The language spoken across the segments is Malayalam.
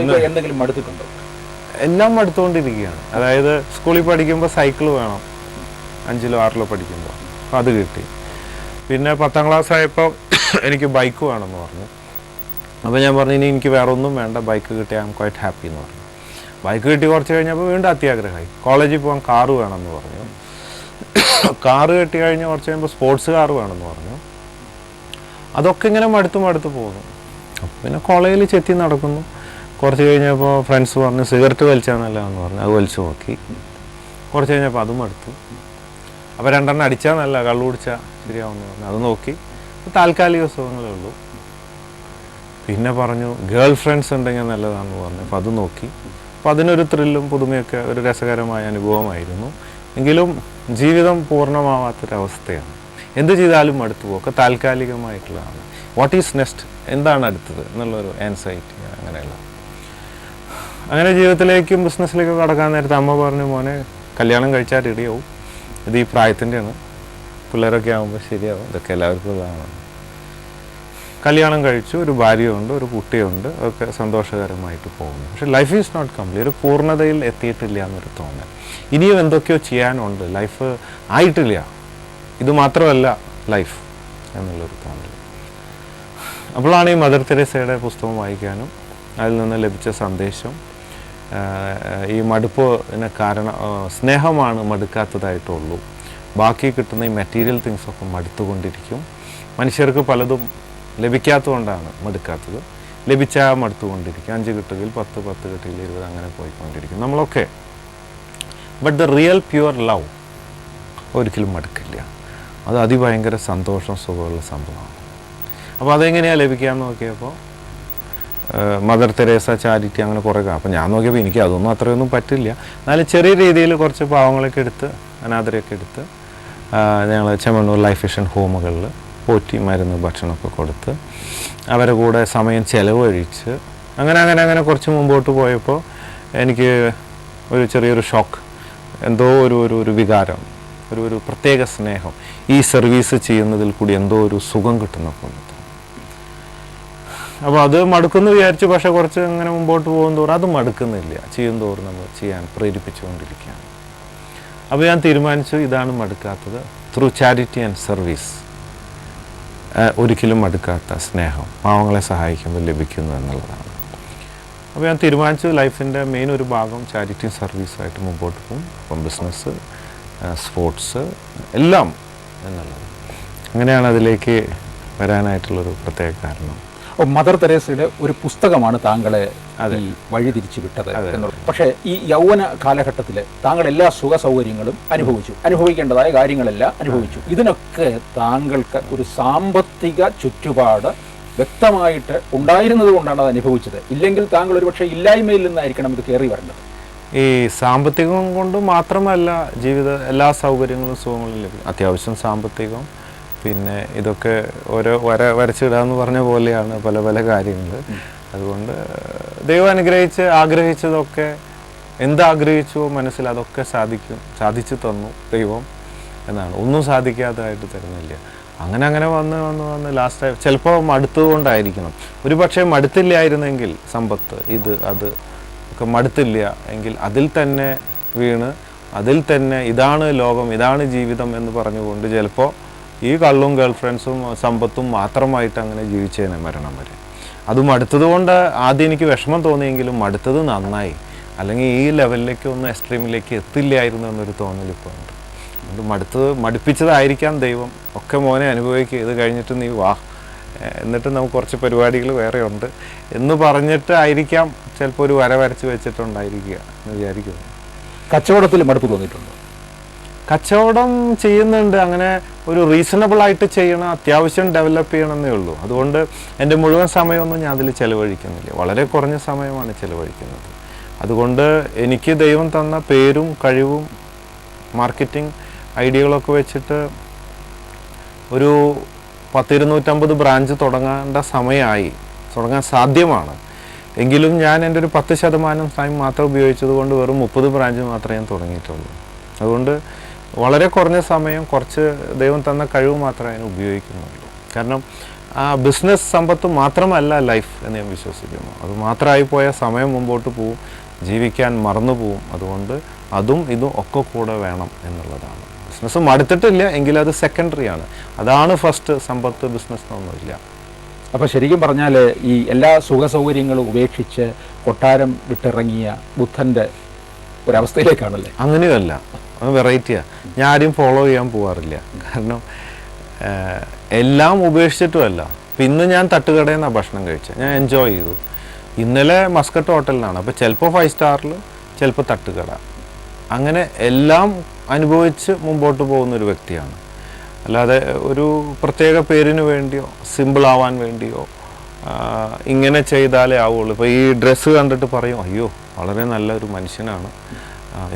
എന്തെങ്കിലും മടുത്തിട്ടുണ്ടോ? എല്ലാം മടുത്തുകൊണ്ടിരിക്കുകയാണ്. അതായത് സ്കൂളിൽ പഠിക്കുമ്പോൾ സൈക്കിൾ വേണം, 5-ലോ 6-ലോ പഠിക്കുമ്പോൾ, അപ്പോൾ അത് കിട്ടി. പിന്നെ 10ാം ക്ലാസ് ആയപ്പോൾ എനിക്ക് ബൈക്ക് വേണമെന്ന് പറഞ്ഞു. അപ്പോൾ ഞാൻ പറഞ്ഞു ഇനി എനിക്ക് വേറെ ഒന്നും വേണ്ട, ബൈക്ക് കിട്ടി, ഐ ആം ക്വൈറ്റ് ഹാപ്പി എന്ന് പറഞ്ഞു. ബൈക്ക് കിട്ടി കുറച്ച് കഴിഞ്ഞപ്പോൾ വീണ്ടും അത്യാഗ്രഹമായി. കോളേജിൽ പോകാൻ കാറ് വേണമെന്ന് പറഞ്ഞു. കാറ് കിട്ടി കഴിഞ്ഞ് കുറച്ച് കഴിയുമ്പോൾ സ്പോർട്സ് കാറ് വേണമെന്ന് പറഞ്ഞു. അതൊക്കെ ഇങ്ങനെ മടുത്ത് പോകുന്നു. അപ്പോൾ പിന്നെ കോളേജിൽ ചെത്തി നടക്കുന്നു. കുറച്ച് കഴിഞ്ഞപ്പോൾ ഫ്രണ്ട്സ് പറഞ്ഞു സിഗരറ്റ് വലിച്ചാൽ നല്ലതെന്ന് പറഞ്ഞു. അത് വലിച്ചു നോക്കി. കുറച്ച് കഴിഞ്ഞപ്പോൾ അതും മടുത്തു. അപ്പോൾ 2 അടിച്ചാൽ നല്ല, കള്ളു കുടിച്ചാൽ ശരിയാവുമെന്ന് പറഞ്ഞു. അത് നോക്കി. താൽക്കാലിക സുഖങ്ങളേ ഉള്ളൂ. പിന്നെ പറഞ്ഞു ഗേൾ ഫ്രണ്ട്സ് ഉണ്ടെങ്കിൽ നല്ലതാണെന്ന് പറഞ്ഞു. അപ്പോൾ അത് നോക്കി. അപ്പോൾ അതിനൊരു ത്രില്ലും പുതുമയൊക്കെ ഒരു രസകരമായ അനുഭവമായിരുന്നു. എങ്കിലും ജീവിതം പൂർണ്ണമാവാത്തൊരവസ്ഥയാണ്. എന്ത് ചെയ്താലും മടുത്തു പോകും. ഒക്കെ താൽക്കാലികമായിട്ടുള്ളതാണ്. വാട്ട് ഈസ് നെക്സ്റ്റ്, എന്താണ് അടുത്തത് എന്നുള്ളൊരു ആൻസൈറ്റി അങ്ങനെയുള്ള. അങ്ങനെ ജീവിതത്തിലേക്കും ബിസിനസ്സിലേക്കും കടക്കാൻ നേരത്തെ അമ്മ പറഞ്ഞു മോനെ കല്യാണം കഴിച്ചാൽ റെഡിയാവും, ഇത് ഈ പ്രായത്തിൻ്റെയാണ്, പിള്ളേരൊക്കെ ആകുമ്പോൾ ശരിയാവും, ഇതൊക്കെ എല്ലാവർക്കും ഇതാണ്. കല്യാണം കഴിച്ചു, ഒരു ഭാര്യയുണ്ട്, ഒരു കുട്ടിയുണ്ട്, അതൊക്കെ സന്തോഷകരമായിട്ട് പോകുന്നു. പക്ഷേ ലൈഫ് ഈസ് നോട്ട് കംപ്ലീറ്റ്, ഒരു പൂർണ്ണതയിൽ എത്തിയിട്ടില്ല എന്നൊരു തോന്നൽ. ഇനിയും എന്തൊക്കെയോ ചെയ്യാനുണ്ട്, ലൈഫ് ആയിട്ടില്ല, ഇത് മാത്രമല്ല ലൈഫ് എന്നുള്ളൊരു തോന്നൽ. അപ്പോഴാണ് ഈ മദർ തെരേസയുടെ പുസ്തകം വായിക്കാനും അതിൽ നിന്ന് ലഭിച്ച സന്ദേശം, ഈ മടുപ്പിന് കാരണം സ്നേഹമാണ് മടുക്കാത്തതായിട്ടുള്ളൂ, ബാക്കി കിട്ടുന്ന ഈ മെറ്റീരിയൽ തിങ്സൊക്കെ മടുത്തുകൊണ്ടിരിക്കും. മനുഷ്യർക്ക് പലതും ലഭിക്കാത്തതുകൊണ്ടാണ് മടുക്കാത്തത്, ലഭിച്ചാൽ മടുത്തുകൊണ്ടിരിക്കും. 5 കിട്ടുകയിൽ 10, 10 കിട്ടുകയിൽ 20, അങ്ങനെ പോയിക്കൊണ്ടിരിക്കും നമ്മളൊക്കെ. But the real pure love ഒരിക്കലും മടുക്കില്ല. അത് അതിഭയങ്കര സന്തോഷം, സുഖമുള്ള സംഭവമാണ്. അപ്പോൾ അതെങ്ങനെയാണ് ലഭിക്കാമെന്ന് നോക്കിയപ്പോൾ മദർ തെരേസ ചാരിറ്റി അങ്ങനെ കുറേ. അപ്പോൾ ഞാൻ നോക്കിയപ്പോൾ എനിക്ക് അതൊന്നും അത്രയൊന്നും പറ്റില്ല. എന്നാലും ചെറിയ രീതിയിൽ കുറച്ച് പാവങ്ങളൊക്കെ എടുത്ത്, അനാഥരെയൊക്കെ എടുത്ത് ഞങ്ങൾ ചെമ്മണ്ണൂർ ലൈഫ് മിഷൻ ഹോമുകളിൽ പോറ്റി മരുന്ന് ഭക്ഷണമൊക്കെ കൊടുത്ത് അവരെ കൂടെ സമയം ചെലവഴിച്ച് അങ്ങനെ കുറച്ച് മുമ്പോട്ട് പോയപ്പോൾ എനിക്ക് ഒരു ചെറിയൊരു ഷോക്ക്, എന്തോ ഒരു വികാരം, ഒരു പ്രത്യേക സ്നേഹം ഈ സർവീസ് ചെയ്യുന്നതിൽ കൂടി എന്തോ ഒരു സുഖം കിട്ടുന്ന പോലെ. അപ്പോൾ അത് മടുക്കുമെന്ന് വിചാരിച്ചു. പക്ഷേ കുറച്ച് ഇങ്ങനെ മുമ്പോട്ട് പോകും തോറും അത് മടുക്കുന്നില്ല, ചെയ്യും തോറും നമ്മൾ ചെയ്യാൻ പ്രേരിപ്പിച്ചുകൊണ്ടിരിക്കുകയാണ്. അപ്പോൾ ഞാൻ തീരുമാനിച്ചു ഇതാണ് മടുക്കാത്തത്, ത്രൂ ചാരിറ്റി ആൻഡ് സർവീസ് ഒരിക്കലും മടുക്കാത്ത സ്നേഹം പാവങ്ങളെ സഹായിക്കുമ്പോൾ ലഭിക്കുന്നു എന്നുള്ളതാണ്. അപ്പോൾ ഞാൻ തീരുമാനിച്ചു ലൈഫിൻ്റെ മെയിൻ ഒരു ഭാഗം ചാരിറ്റി സർവീസായിട്ട് മുമ്പോട്ട് പോകും. അപ്പം ബിസിനസ്, സ്പോർട്സ് എല്ലാം എന്നുള്ളത്. അങ്ങനെയാണ് അതിലേക്ക് വരാനായിട്ടുള്ളൊരു പ്രത്യേക കാരണം. മദർ തെരേസയുടെ ഒരു പുസ്തകമാണ് താങ്കളെ വഴിതിരിച്ചു വിട്ടത് എന്നുള്ളത്. പക്ഷേ ഈ യൗവന കാലഘട്ടത്തിൽ താങ്കൾ എല്ലാ സുഖ സൗകര്യങ്ങളും അനുഭവിക്കേണ്ടതായ കാര്യങ്ങളെല്ലാം അനുഭവിച്ചു. ഇതിനൊക്കെ താങ്കൾക്ക് ഒരു സാമ്പത്തിക ചുറ്റുപാട് വ്യക്തമായിട്ട് ഉണ്ടായിരുന്നത് കൊണ്ടാണ് അത് അനുഭവിച്ചത്. ഇല്ലെങ്കിൽ താങ്കൾ ഒരുപക്ഷെ ഇല്ലായ്മയിൽ നിന്നായിരിക്കണം ഇത് കയറി വരേണ്ടത്. ഈ സാമ്പത്തികം കൊണ്ട് മാത്രമല്ല ജീവിത എല്ലാ സൗകര്യങ്ങളും സുഖങ്ങളും ലഭിക്കും. അത്യാവശ്യം സാമ്പത്തികം, പിന്നെ ഇതൊക്കെ ഓരോ വരച്ചിടാന്ന് പറഞ്ഞ പോലെയാണ് പല കാര്യങ്ങൾ. അതുകൊണ്ട് ദൈവം അനുഗ്രഹിച്ച് ആഗ്രഹിച്ചതൊക്കെ എന്താഗ്രഹിച്ചുവോ മനസ്സിൽ അതൊക്കെ സാധിച്ചു തന്നു ദൈവം എന്നാണ്. ഒന്നും സാധിക്കാത്തതായിട്ട് തരുന്നില്ല. അങ്ങനെ വന്ന് ലാസ്റ്റ് ചിലപ്പോൾ മടുത്തുകൊണ്ടായിരിക്കണം. ഒരു പക്ഷേ മടുത്തില്ലായിരുന്നെങ്കിൽ സമ്പത്ത്, ഇത് അത് ഒക്കെ മടുത്തില്ല എങ്കിൽ അതിൽ തന്നെ വീണ് അതിൽ തന്നെ ഇതാണ് ലോകം, ഇതാണ് ജീവിതം എന്ന് പറഞ്ഞുകൊണ്ട് ചിലപ്പോൾ ഈ കള്ളും ഗേൾഫ്രണ്ട്സും സമ്പത്തും മാത്രമായിട്ട് അങ്ങനെ ജീവിച്ചേനെ മരണം വരെ. അത് മടുത്തത് കൊണ്ട് ആദ്യം എനിക്ക് വിഷമം തോന്നിയെങ്കിലും മടുത്തത് നന്നായി, അല്ലെങ്കിൽ ഈ ലെവലിലേക്ക് ഒന്ന് എക്സ്ട്രീമിലേക്ക് എത്തില്ലായിരുന്നു എന്നൊരു തോന്നൽ ഇപ്പോൾ ഉണ്ട്. അത് മടുപ്പിച്ചതായിരിക്കാം ദൈവം. ഒക്കെ മോനെ അനുഭവിക്കുക, ഇത് കഴിഞ്ഞിട്ട് നീ വാ, എന്നിട്ട് നമുക്ക് കുറച്ച് പരിപാടികൾ വേറെ ഉണ്ട് എന്ന് പറഞ്ഞിട്ട് ആയിരിക്കാം ചിലപ്പോൾ ഒരു വരച്ച് വെച്ചിട്ടുണ്ടായിരിക്കുക എന്ന് വിചാരിക്കുന്നു. കച്ചവടത്തിൽ മടുപ്പ് തോന്നിയിട്ടുണ്ടോ? കച്ചവടം ചെയ്യുന്നുണ്ട്, അങ്ങനെ ഒരു റീസണബിളായിട്ട് ചെയ്യണം, അത്യാവശ്യം ഡെവലപ്പ് ചെയ്യണമെന്നേ ഉള്ളൂ. അതുകൊണ്ട് എൻ്റെ മുഴുവൻ സമയമൊന്നും ഞാൻ അതിൽ ചിലവഴിക്കുന്നില്ല, വളരെ കുറഞ്ഞ സമയമാണ് ചിലവഴിക്കുന്നത്. അതുകൊണ്ട് എനിക്ക് ദൈവം തന്ന പേരും കഴിവും മാർക്കറ്റിംഗ് ഐഡിയകളൊക്കെ വെച്ചിട്ട് ഒരു 10-250 ബ്രാഞ്ച് തുടങ്ങേണ്ട സമയമായി, തുടങ്ങാൻ സാധ്യമാണ്. എങ്കിലും ഞാൻ എൻ്റെ ഒരു 10% ടൈം മാത്രം ഉപയോഗിച്ചത് കൊണ്ട് വെറും 30 ബ്രാഞ്ച് മാത്രമേ ഞാൻ തുടങ്ങിയിട്ടുള്ളൂ. അതുകൊണ്ട് വളരെ കുറഞ്ഞ സമയം, കുറച്ച് ദൈവം തന്ന കഴിവ് മാത്രമേ അതിന് ഉപയോഗിക്കുന്നുള്ളൂ. കാരണം ആ ബിസിനസ് സമ്പത്ത് മാത്രമല്ല ലൈഫ് എന്ന് ഞാൻ വിശ്വസിക്കുന്നു. അത് മാത്രമായി പോയാൽ സമയം മുമ്പോട്ട് പോവും, ജീവിക്കാൻ മറന്നു പോവും. അതുകൊണ്ട് അതും ഇതും ഒക്കെ കൂടെ വേണം എന്നുള്ളതാണ്. ബിസിനസ് മടുത്തിട്ടില്ല എങ്കിൽ അത് സെക്കൻഡറി ആണ്. അതാണ് ഫസ്റ്റ് സമ്പത്ത്. ബിസിനസ് ഒന്നുമില്ല. അപ്പോൾ ശരിക്കും പറഞ്ഞാൽ ഈ എല്ലാ സുഖ സൗകര്യങ്ങളും ഉപേക്ഷിച്ച് കൊട്ടാരം വിട്ടിറങ്ങിയ ബുദ്ധൻ്റെ ഒരവസ്ഥയിലേക്കാണല്ലേ? അങ്ങനെയല്ല, അത് വെറൈറ്റിയാണ്. ഞാൻ ആരെയും ഫോളോ ചെയ്യാൻ പോകാറില്ല. കാരണം എല്ലാം ഉപേക്ഷിച്ചിട്ടുമല്ല. ഇന്ന് ഞാൻ തട്ടുകടയിൽ നിന്നാണ് ഭക്ഷണം കഴിച്ചത്, ഞാൻ എൻജോയ് ചെയ്തു. ഇന്നലെ മസ്കറ്റ് ഹോട്ടലിലാണ്, അപ്പോൾ ചിലപ്പോൾ 5 സ്റ്റാറിൽ, ചിലപ്പോൾ തട്ടുകട. അങ്ങനെ എല്ലാം അനുഭവിച്ച് മുമ്പോട്ട് പോകുന്നൊരു വ്യക്തിയാണ്. അല്ലാതെ ഒരു പ്രത്യേക പേരിന് വേണ്ടിയോ സിമ്പിളാവാൻ വേണ്ടിയോ ഇങ്ങനെ ചെയ്താലേ ആവുള്ളൂ. ഇപ്പോൾ ഈ ഡ്രസ്സ് കണ്ടിട്ട് പറയും, അയ്യോ വളരെ നല്ലൊരു മനുഷ്യനാണ്,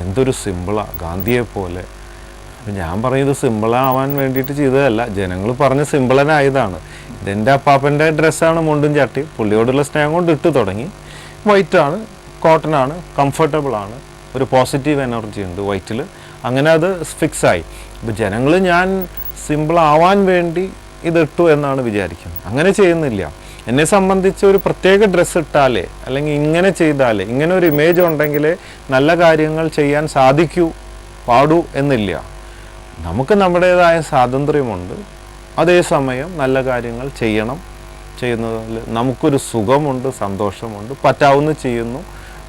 എന്തൊരു സിമ്പിളാണ്, ഗാന്ധിയെ പോലെ. ഞാൻ പറയുന്നത് സിമ്പിളാവാൻ വേണ്ടിയിട്ട് ചെയ്തതല്ല, ജനങ്ങൾ പറഞ്ഞ് സിമ്പിളനായതാണ്. ഇതെൻ്റെ അപ്പാപ്പൻ്റെ ഡ്രസ്സാണ്, മുണ്ടും ചട്ടി, പുള്ളിയോടുള്ള സ്നേഹം കൊണ്ട് ഇട്ട് തുടങ്ങി. വൈറ്റാണ്, കോട്ടനാണ്, കംഫർട്ടബിളാണ്, ഒരു പോസിറ്റീവ് എനർജി ഉണ്ട് വൈറ്റിൽ. അങ്ങനെ അത് ഫിക്സായി. അപ്പോൾ ജനങ്ങൾ ഞാൻ സിമ്പിളാവാൻ വേണ്ടി ഇതിട്ടു എന്നാണ് വിചാരിക്കുന്നത്. അങ്ങനെ ചെയ്യുന്നില്ല. എന്നെ സംബന്ധിച്ച് ഒരു പ്രത്യേക ഡ്രസ്സ് ഇട്ടാലേ, അല്ലെങ്കിൽ ഇങ്ങനെ ചെയ്താലേ, ഇങ്ങനെ ഒരു ഇമേജ് ഉണ്ടെങ്കിലേ നല്ല കാര്യങ്ങൾ ചെയ്യാൻ പാടൂ എന്നില്ല. നമുക്ക് നമ്മുടേതായ സ്വാതന്ത്ര്യമുണ്ട്. അതേസമയം നല്ല കാര്യങ്ങൾ ചെയ്യുന്നതിൽ നമുക്കൊരു സുഖമുണ്ട്, സന്തോഷമുണ്ട്, പറ്റാവുന്ന ചെയ്യുന്നു,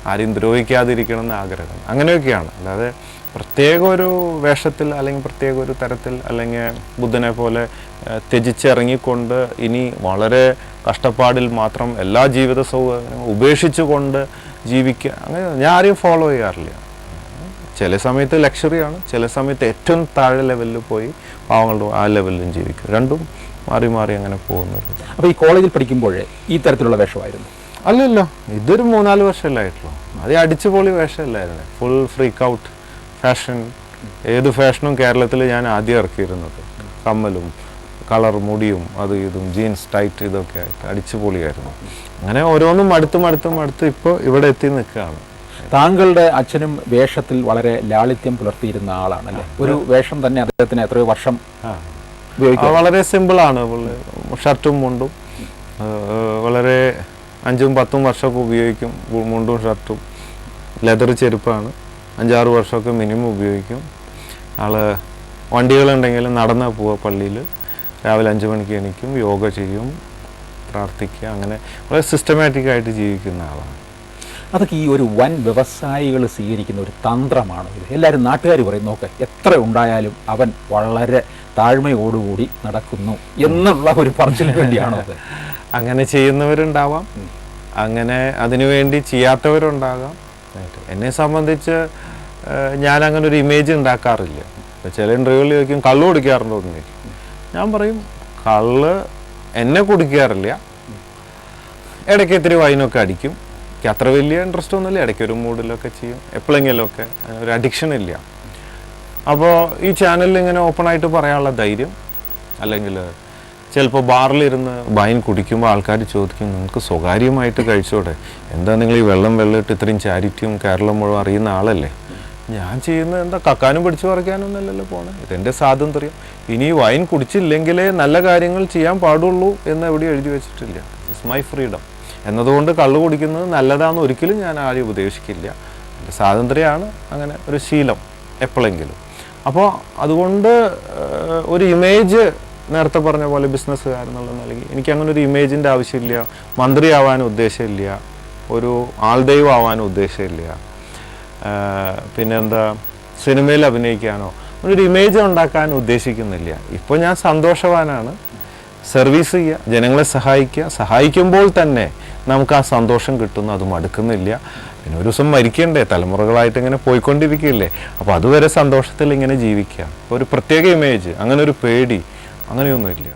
ആരെയും ദ്രോഹിക്കാതിരിക്കണമെന്ന് ആഗ്രഹം. അങ്ങനെയൊക്കെയാണ്. അല്ലാതെ പ്രത്യേക ഒരു വേഷത്തിൽ അല്ലെങ്കിൽ പ്രത്യേക ഒരു തരത്തിൽ അല്ലെങ്കിൽ ബുദ്ധനെ പോലെ ത്യജിച്ചിറങ്ങിക്കൊണ്ട് ഇനി വളരെ കഷ്ടപ്പാടിൽ മാത്രം എല്ലാ ജീവിത സൗകര്യങ്ങളും ഉപേക്ഷിച്ചുകൊണ്ട് ജീവിക്കുക, അങ്ങനെ ഞാൻ ആരെയും ഫോളോ ചെയ്യാറില്ല. ചില സമയത്ത് ലക്ഷറിയാണ്, ചില സമയത്ത് ഏറ്റവും താഴെ ലെവലിൽ പോയി പാവങ്ങളുടെ ആ ലെവലിലും ജീവിക്കും. രണ്ടും മാറി മാറി അങ്ങനെ പോകുന്നത്. അപ്പോൾ ഈ കോളേജിൽ പഠിക്കുമ്പോഴേ ഈ തരത്തിലുള്ള വേഷമായിരുന്നു? അല്ലല്ലോ, ഇതൊരു 3-4 വർഷമല്ലായിട്ടുള്ളൂ. അത് അടിച്ചുപൊളി വേഷമല്ലായിരുന്നു. Full freak out fashion. ഏത് ഫാഷനും കേരളത്തിൽ ഞാൻ ആദ്യം ഇറക്കിയിരുന്നത്. കമ്മലും കളർ മുടിയും അത് ഇതും ജീൻസ് ടൈറ്റ് ഇതൊക്കെ ആയിട്ട് അടിച്ചുപൊളിയായിരുന്നു. അങ്ങനെ ഓരോന്നും മടുത്ത് ഇപ്പോൾ ഇവിടെ എത്തി നിൽക്കുകയാണ്. താങ്കളുടെ അച്ഛനും വേഷത്തിൽ വളരെ ലാളിത്യം പുലർത്തിയിരുന്ന ആളാണല്ലേ? ഒരു വേഷം തന്നെ അദ്ദേഹത്തിന് എത്രയോ വർഷം ഉപയോഗിക്കും? വളരെ സിമ്പിളാണ്. ഷർട്ടും മുണ്ടും വളരെ 5-10 വർഷമൊക്കെ ഉപയോഗിക്കും. മുണ്ടും ഷർട്ടും. ലെതർ ചെരുപ്പാണ്. 5-6 വർഷമൊക്കെ മിനിമം ഉപയോഗിക്കും. ആള് വണ്ടികളുണ്ടെങ്കിലും നടന്നാൽ പോവുക പള്ളിയിൽ. രാവിലെ 5 മണിക്ക് എണീക്കും, യോഗ ചെയ്യും, പ്രാർത്ഥിക്കുക. അങ്ങനെ വളരെ സിസ്റ്റമാറ്റിക്കായിട്ട് ജീവിക്കുന്ന ആളാണ്. അതൊക്കെ ഈ ഒരു വൻ വ്യവസായികൾ സ്വീകരിക്കുന്ന ഒരു തന്ത്രമാണ് ഇത്. എല്ലാവരും നാട്ടുകാർ പറയും, നോക്ക് എത്ര ഉണ്ടായാലും അവൻ വളരെ താഴ്മയോടുകൂടി നടക്കുന്നു എന്നുള്ള ഒരു പറച്ചിലിന് വേണ്ടിയാണോ അത്? അങ്ങനെ ചെയ്യുന്നവരുണ്ടാവാം, അങ്ങനെ അതിനുവേണ്ടി ചെയ്യാത്തവരുണ്ടാകാം. എന്നെ സംബന്ധിച്ച് ഞാൻ അങ്ങനെ ഒരു ഇമേജ് ഉണ്ടാക്കാറില്ല. ചില ഇൻ്റർവ്യൂവിൽ ചോദിക്കും കള്ള് കുടിക്കാറുണ്ടോ എന്ന് ചോദിക്കും. ഞാൻ പറയും കള്ള് എന്നെ കുടിക്കാറില്ല, ഇടയ്ക്ക് ഇത്തിരി വൈനൊക്കെ അടിക്കും. എനിക്ക് അത്ര വലിയ ഇൻട്രസ്റ്റ് ഒന്നുമില്ല. ഇടയ്ക്ക് ഒരു മൂഡിലൊക്കെ ചെയ്യും, എപ്പോഴെങ്കിലുമൊക്കെ. ഒരു അഡിക്ഷൻ ഇല്ല. അപ്പോൾ ഈ ചാനലിൽ ഇങ്ങനെ ഓപ്പണായിട്ട് പറയാനുള്ള ധൈര്യം, അല്ലെങ്കിൽ ചിലപ്പോൾ ബാറിലിരുന്ന് വൈൻ കുടിക്കുമ്പോൾ ആൾക്കാർ ചോദിക്കും നിങ്ങൾക്ക് സ്വകാര്യമായിട്ട് കഴിച്ചോടെ, എന്താ നിങ്ങൾ ഈ വെള്ളം ഇട്ട് ഇത്രയും ചാരിറ്റിയും കേരളം മുഴുവൻ അറിയുന്ന ആളല്ലേ? ഞാൻ ചെയ്യുന്നത് എന്താ കക്കാനും പിടിച്ചു പറിക്കാനൊന്നല്ലല്ലോ പോണേ. ഇതെൻ്റെ സ്വാതന്ത്ര്യം. ഇനി വൈൻ കുടിച്ചില്ലെങ്കിലേ നല്ല കാര്യങ്ങൾ ചെയ്യാൻ പാടുള്ളൂ എന്ന് എവിടെയും എഴുതി വെച്ചിട്ടില്ല. It's my freedom. എന്നതുകൊണ്ട് കള്ളു കുടിക്കുന്നത് നല്ലതാണെന്ന് ഒരിക്കലും ഞാൻ ആരെയും ഉപദേശിക്കില്ല. എൻ്റെ സ്വാതന്ത്ര്യമാണ് അങ്ങനെ ഒരു ശീലം എപ്പോഴെങ്കിലും. അപ്പോൾ അതുകൊണ്ട് ഒരു ഇമേജ് നേരത്തെ പറഞ്ഞ പോലെ ബിസിനസ്സുകാരെന്നുള്ള നിലയ്ക്ക് എനിക്ക് അങ്ങനെ ഒരു ഇമേജിൻ്റെ ആവശ്യമില്ല. മന്ത്രിയാവാനും ഉദ്ദേശമില്ല, ഒരു ആൾദൈവം ആവാനും ഉദ്ദേശമില്ല, പിന്നെന്താ സിനിമയിൽ അഭിനയിക്കാനോ ഒരു ഇമേജ് ഉണ്ടാക്കാൻ ഉദ്ദേശിക്കുന്നില്ല. ഇപ്പോൾ ഞാൻ സന്തോഷവാനാണ്. സർവീസ് ചെയ്യുക, ജനങ്ങളെ സഹായിക്കുമ്പോൾ തന്നെ നമുക്ക് ആ സന്തോഷം കിട്ടുന്നു. അത് മടുക്കുന്നില്ല. പിന്നെ ഒരു ദിവസം മരിക്കണ്ടേ, തലമുറകളായിട്ട് ഇങ്ങനെ പോയിക്കൊണ്ടിരിക്കുകയില്ലേ. അപ്പോൾ അതുവരെ സന്തോഷത്തിൽ ഇങ്ങനെ ജീവിക്കുക. ഒരു പ്രത്യേക ഇമേജ്, അങ്ങനെ ഒരു പേടി അങ്ങനെയൊന്നുമില്ല.